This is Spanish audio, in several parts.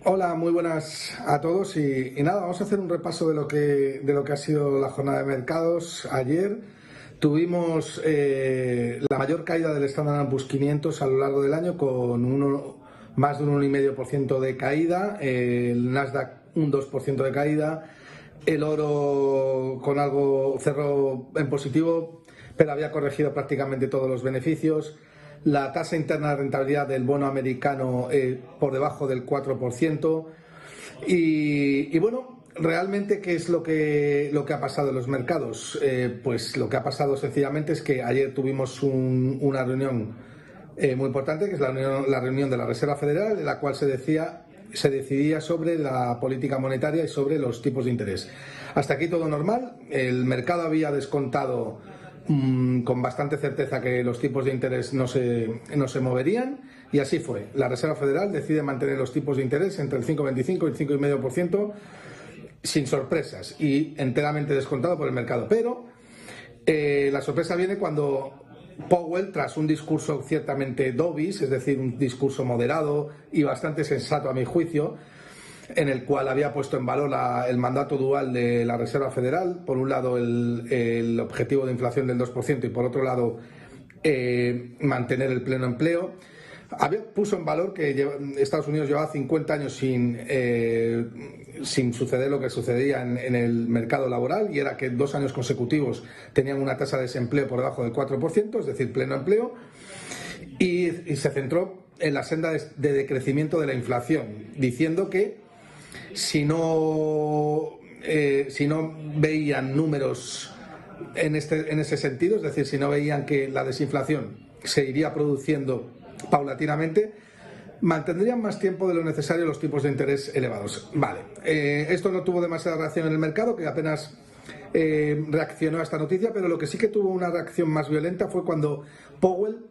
Hola, muy buenas a todos y nada, vamos a hacer un repaso de lo que ha sido la jornada de mercados. Ayer tuvimos la mayor caída del Standard & Poor's 500 a lo largo del año con más de un 1,5% de caída, el Nasdaq un 2% de caída, el oro con algo cerró en positivo, pero había corregido prácticamente todos los beneficios. La tasa interna de rentabilidad del bono americano por debajo del 4%. Y bueno, realmente, ¿qué es lo que ha pasado en los mercados? Pues lo que ha pasado sencillamente es que ayer tuvimos una reunión muy importante, que es la reunión de la Reserva Federal, en la cual se decidía sobre la política monetaria y sobre los tipos de interés. Hasta aquí todo normal. El mercado había descontado con bastante certeza que los tipos de interés no se moverían, y así fue. La Reserva Federal decide mantener los tipos de interés entre el 5,25 y el 5,5%, sin sorpresas y enteramente descontado por el mercado. Pero la sorpresa viene cuando Powell, tras un discurso ciertamente dovish, es decir, un discurso moderado y bastante sensato a mi juicio, en el cual había puesto en valor el mandato dual de la Reserva Federal, por un lado el objetivo de inflación del 2% y por otro lado mantener el pleno empleo. Puso en valor que Estados Unidos llevaba 50 años sin suceder lo que sucedía en el mercado laboral, y era que 2 años consecutivos tenían una tasa de desempleo por debajo del 4%, es decir, pleno empleo, y se centró en la senda de decrecimiento de la inflación, diciendo que si no veían números en ese sentido, es decir, si no veían que la desinflación se iría produciendo paulatinamente, mantendrían más tiempo de lo necesario los tipos de interés elevados. Vale, esto no tuvo demasiada reacción en el mercado, que apenas reaccionó a esta noticia, pero lo que sí que tuvo una reacción más violenta fue cuando Powell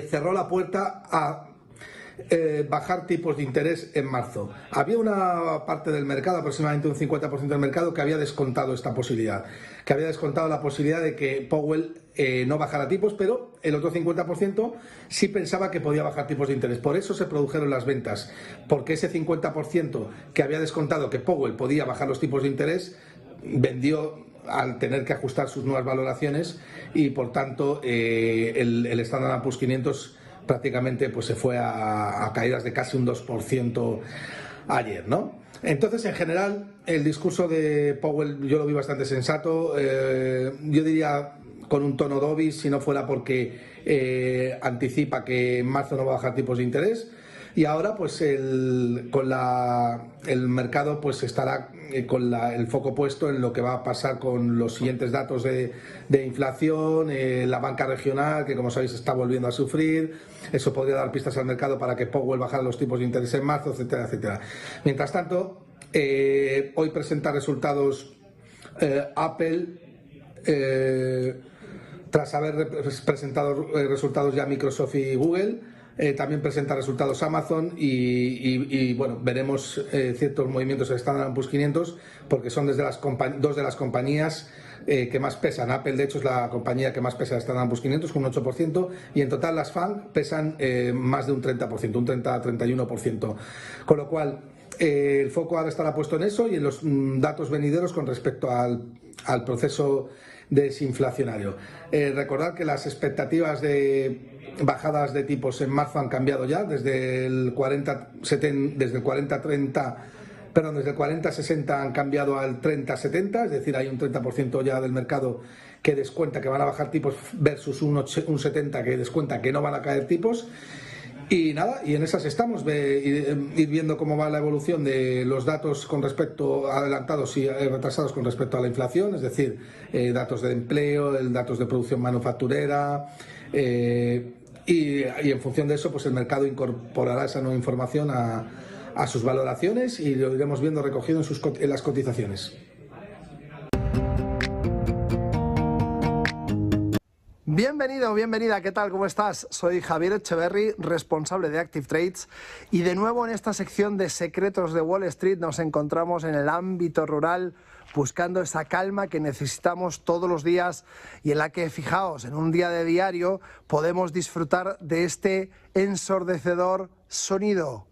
cerró la puerta a bajar tipos de interés en marzo. Había una parte del mercado, aproximadamente un 50% del mercado, que había descontado esta posibilidad, que había descontado la posibilidad de que Powell no bajara tipos, pero el otro 50% sí pensaba que podía bajar tipos de interés. Por eso se produjeron las ventas, porque ese 50% que había descontado que Powell podía bajar los tipos de interés, vendió al tener que ajustar sus nuevas valoraciones, y por tanto el Standard & Poor's 500 prácticamente pues se fue a caídas de casi un 2% ayer, ¿no? Entonces, en general, el discurso de Powell yo lo vi bastante sensato, yo diría con un tono dovish, si no fuera porque anticipa que en marzo no va a bajar tipos de interés. Y ahora pues el mercado pues estará con el foco puesto en lo que va a pasar con los siguientes datos de inflación, la banca regional, que como sabéis está volviendo a sufrir. Eso podría dar pistas al mercado para que Powell bajara los tipos de interés en marzo, etcétera, etcétera. Mientras tanto, hoy presenta resultados Apple, tras haber presentado resultados ya Microsoft y Google. También presenta resultados Amazon y bueno, veremos ciertos movimientos en Standard & Poor's 500, porque son dos de las compañías que más pesan. Apple, de hecho, es la compañía que más pesa de Standard & Poor's 500, con un 8%, y en total las FANG pesan más de un 30%, un 30-31%. Con lo cual, el foco ahora estará puesto en eso y en los datos venideros con respecto al proceso desinflacionario. Recordad que las expectativas de bajadas de tipos en marzo han cambiado ya desde el 40-60 han cambiado al 30-70, es decir, hay un 30% ya del mercado que descuenta que van a bajar tipos versus un 70 que descuenta que no van a caer tipos. Y nada, y en esas estamos, ir viendo cómo va la evolución de los datos con respecto adelantados y retrasados con respecto a la inflación, es decir, datos de empleo, datos de producción manufacturera, y en función de eso pues el mercado incorporará esa nueva información a sus valoraciones, y lo iremos viendo recogido en las cotizaciones. Bienvenido, bienvenida, ¿qué tal? ¿Cómo estás? Soy Javier Echeverry, responsable de Active Trades, y de nuevo en esta sección de secretos de Wall Street nos encontramos en el ámbito rural, buscando esa calma que necesitamos todos los días y en la que, fijaos, en un día de diario podemos disfrutar de este ensordecedor sonido.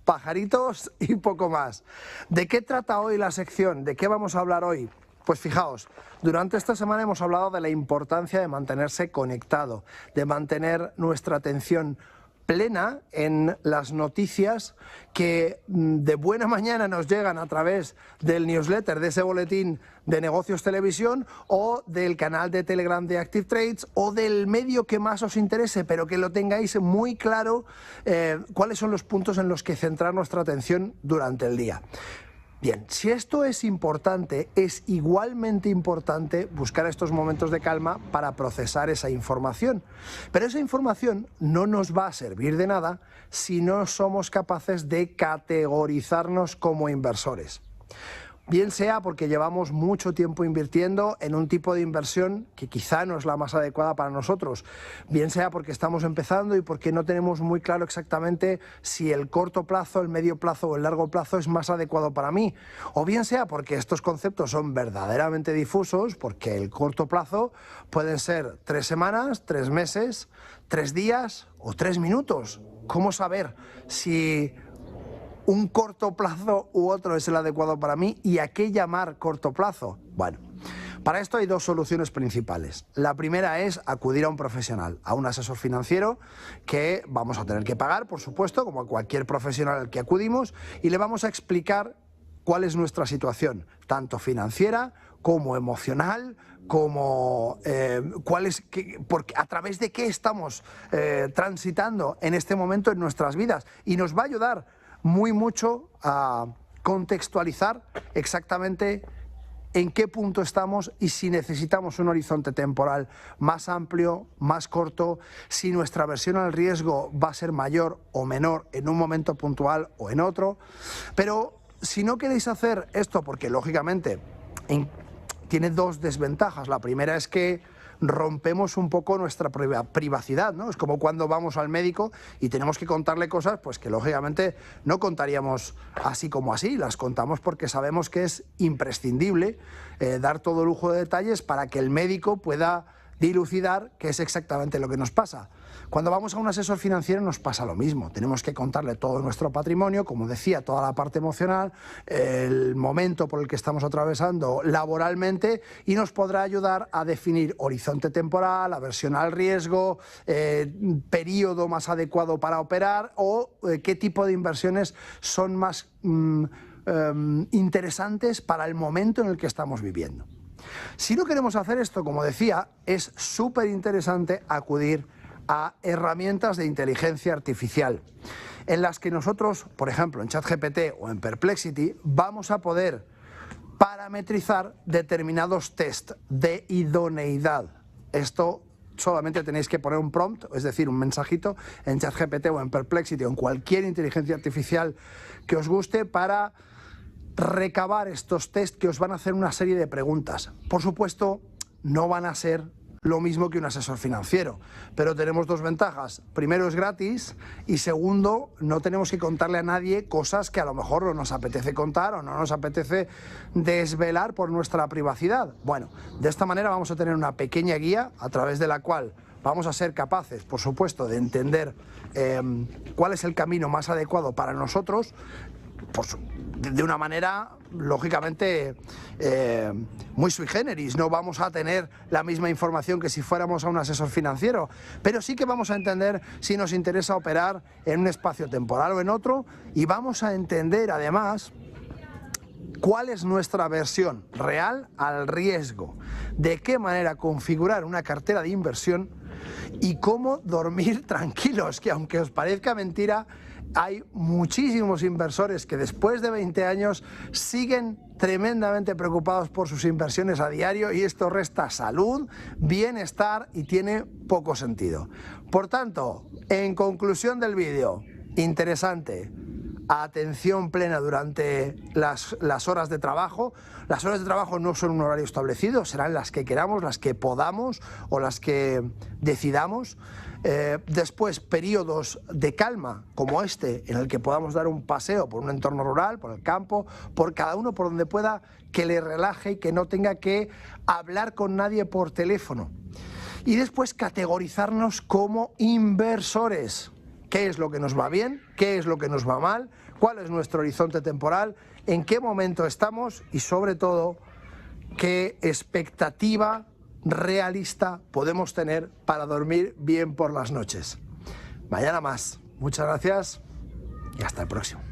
pajaritos y poco más. ¿De qué trata hoy la sección? ¿De qué vamos a hablar hoy? Pues fijaos, durante esta semana hemos hablado de la importancia de mantenerse conectado, de mantener nuestra atención plena en las noticias que de buena mañana nos llegan a través del newsletter, de ese boletín de Negocios Televisión o del canal de Telegram de Active Trades o del medio que más os interese, pero que lo tengáis muy claro cuáles son los puntos en los que centrar nuestra atención durante el día. Bien, si esto es importante, es igualmente importante buscar estos momentos de calma para procesar esa información. Pero esa información no nos va a servir de nada si no somos capaces de categorizarnos como inversores. Bien sea porque llevamos mucho tiempo invirtiendo en un tipo de inversión que quizá no es la más adecuada para nosotros, bien sea porque estamos empezando y porque no tenemos muy claro exactamente si el corto plazo, el medio plazo o el largo plazo es más adecuado para mí, o bien sea porque estos conceptos son verdaderamente difusos, porque el corto plazo pueden ser 3 semanas, 3 meses, 3 días o 3 minutos. ¿Cómo saber si un corto plazo u otro es el adecuado para mí y a qué llamar corto plazo? Bueno, para esto hay 2 soluciones principales. La primera es acudir a un profesional, a un asesor financiero que vamos a tener que pagar, por supuesto, como a cualquier profesional al que acudimos, y le vamos a explicar cuál es nuestra situación, tanto financiera como emocional, como a través de qué estamos transitando en este momento en nuestras vidas, y nos va a ayudar mucho a contextualizar exactamente en qué punto estamos y si necesitamos un horizonte temporal más amplio, más corto, si nuestra aversión al riesgo va a ser mayor o menor en un momento puntual o en otro. Pero si no queréis hacer esto, porque lógicamente tiene 2 desventajas. La primera es que rompemos un poco nuestra privacidad, ¿no? Es como cuando vamos al médico y tenemos que contarle cosas pues que lógicamente no contaríamos así como así, las contamos porque sabemos que es imprescindible dar todo lujo de detalles para que el médico pueda dilucidar qué es exactamente lo que nos pasa. Cuando vamos a un asesor financiero nos pasa lo mismo, tenemos que contarle todo nuestro patrimonio, como decía, toda la parte emocional, el momento por el que estamos atravesando laboralmente, y nos podrá ayudar a definir horizonte temporal, aversión al riesgo, periodo más adecuado para operar o qué tipo de inversiones son más interesantes para el momento en el que estamos viviendo. Si no queremos hacer esto, como decía, es súper interesante acudir a herramientas de inteligencia artificial en las que nosotros, por ejemplo, en ChatGPT o en Perplexity, vamos a poder parametrizar determinados test de idoneidad. Esto solamente tenéis que poner un prompt, es decir, un mensajito en ChatGPT o en Perplexity o en cualquier inteligencia artificial que os guste para recabar estos test que os van a hacer una serie de preguntas. Por supuesto, no van a ser lo mismo que un asesor financiero, pero tenemos 2 ventajas. Primero, es gratis, y segundo, no tenemos que contarle a nadie cosas que a lo mejor no nos apetece contar o no nos apetece desvelar por nuestra privacidad. Bueno, de esta manera vamos a tener una pequeña guía a través de la cual vamos a ser capaces, por supuesto, de entender cuál es el camino más adecuado para nosotros, pues, de una manera lógicamente muy sui generis. No vamos a tener la misma información que si fuéramos a un asesor financiero, pero sí que vamos a entender si nos interesa operar en un espacio temporal o en otro, y vamos a entender además cuál es nuestra aversión real al riesgo, de qué manera configurar una cartera de inversión y cómo dormir tranquilos, que aunque os parezca mentira, hay muchísimos inversores que después de 20 años siguen tremendamente preocupados por sus inversiones a diario, y esto resta salud, bienestar y tiene poco sentido. Por tanto, en conclusión del vídeo, interesante, atención plena durante las horas de trabajo. Las horas de trabajo no son un horario establecido, serán las que queramos, las que podamos o las que decidamos. Después, periodos de calma como este, en el que podamos dar un paseo por un entorno rural, por el campo, por cada uno por donde pueda, que le relaje y que no tenga que hablar con nadie por teléfono. Y después, categorizarnos como inversores. qué es lo que nos va bien, qué es lo que nos va mal, cuál es nuestro horizonte temporal, en qué momento estamos y sobre todo qué expectativa realista podemos tener para dormir bien por las noches. Mañana más. Muchas gracias y hasta el próximo.